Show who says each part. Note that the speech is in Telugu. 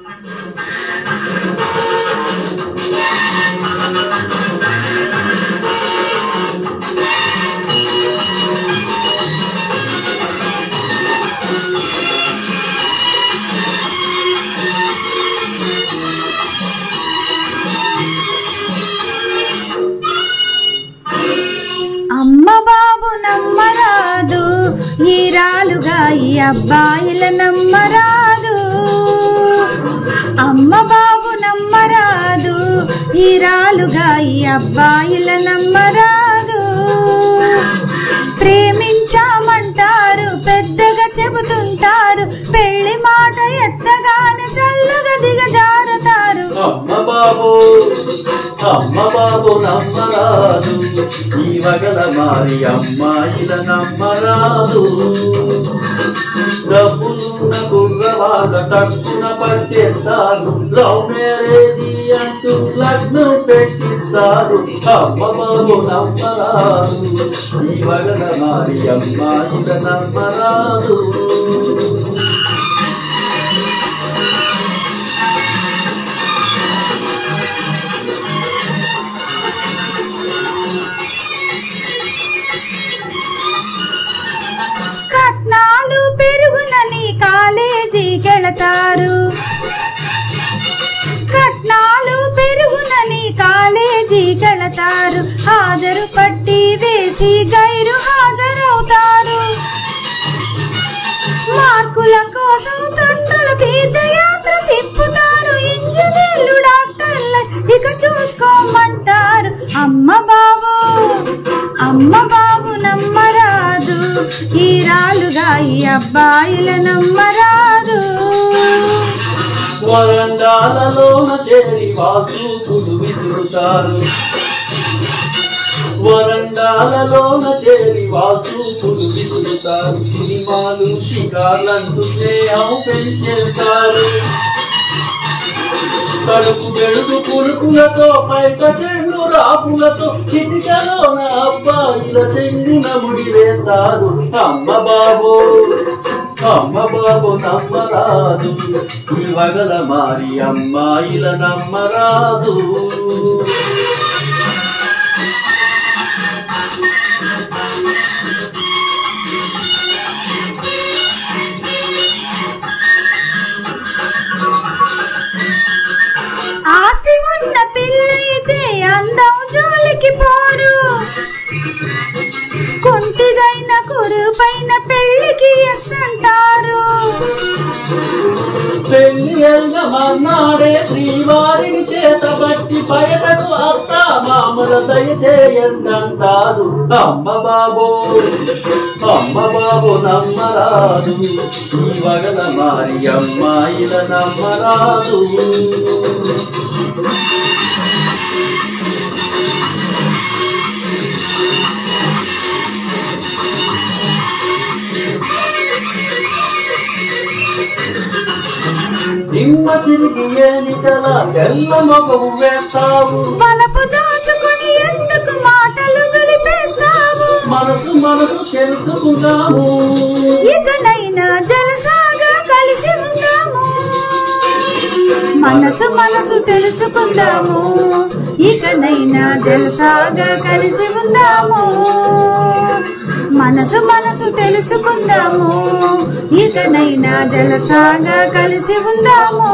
Speaker 1: అమ్మ బాబు నమ్మరాదు, ఈరాలుగా ఈ అబ్బాయిల నమ్మరాదు. అమ్మ బాబు నమ్మరాదు, ఈరాలుగా ఈ అబ్బాయిల నమ్మరాదు. ప్రేమించామంటారు, పెద్దగా చెబుతుంటారు, పెళ్లి మాట ఎత్తగానే చల్లగా దిగజారుతారు.
Speaker 2: అమ్మ బాబు నమ్మరాదు, ఈ వగల మారి అమ్మాయిల నమ్మరాదు. డబ్బులున్న కుర్రవాళ్ళ తక్కున పట్టేస్తారు, లవ్ మ్యారేజీ అంటూ లగ్నం పెట్టిస్తారు. అమ్మ బాబు నమ్మరాదు, ఈ వగల మారి అమ్మాయిల నమ్మరాదు.
Speaker 1: కట్నాలు పెరుగునని కాలేజీకెళతారు, కట్నాలు పెరుగునని కాలేజీకెళతారు. హాజరు పట్టి వేసి గైరు హాజరవుతారు. మార్కుల కోసం తండ్రుల తీర్థయాత్ర తిప్పుతారు. ఇంజనీర్లు డాక్టర్లు ఇక చూసుకోమంటారు. అమ్మ బాబు నమ్మరాదు, ఈరాలుగా ఈ అబ్బాయిల నమ్మరాదు.
Speaker 2: వరండాలలోన చేరి వాచూపులు విసురుతారు, వరండాలలోన చేరి వాచూపులు విసురుతారు. సినిమాలు షికార్లంటూ స్నేహం పెంచేస్తారు. కడుపు గెడుపు పులుకులతో పైక చెండు రాపులతో చిటికలోన అబ్బాయిల చెంగున ముడి వేస్తారు. అమ్మ బాబు నమ్మరాదు, ఈ వగల మారి అమ్మాయిల నమ్మరాదు.
Speaker 1: ఆస్తి ఉన్న పిల్లయితే అందం జోలికి పోరు, కుంటిదైన కురుపైన పెళ్లికి ఎస్ అంటారు.
Speaker 2: పెళ్లి అయిన మన్నాడే శ్రీవారిని చేతబట్టి బయటకు అత్త మామల దయచేయంటారు. అమ్మ బాబు నమ్మరాదు, ఈ వగల మారి అమ్మాయిల నమ్మరాదు. నిమ్మ తిరిగి ఏమిటలా తెల్ల మొగవు వేస్తావు,
Speaker 1: వలపు దాచుకుని ఎందుకు మాటలు దులిపేస్తావు.
Speaker 2: మనసు తెలుసుకుందాము,
Speaker 1: ఇకనైనా జలసాగా కలిసి ఉందాము. మనసు తెలుసుకుందాము, ఇకనైనా జలసాగా కలిసి ఉందాము. మనసు తెలుసుకుందాము, ఇకనైనా జలసాగా కలిసి ఉందాము.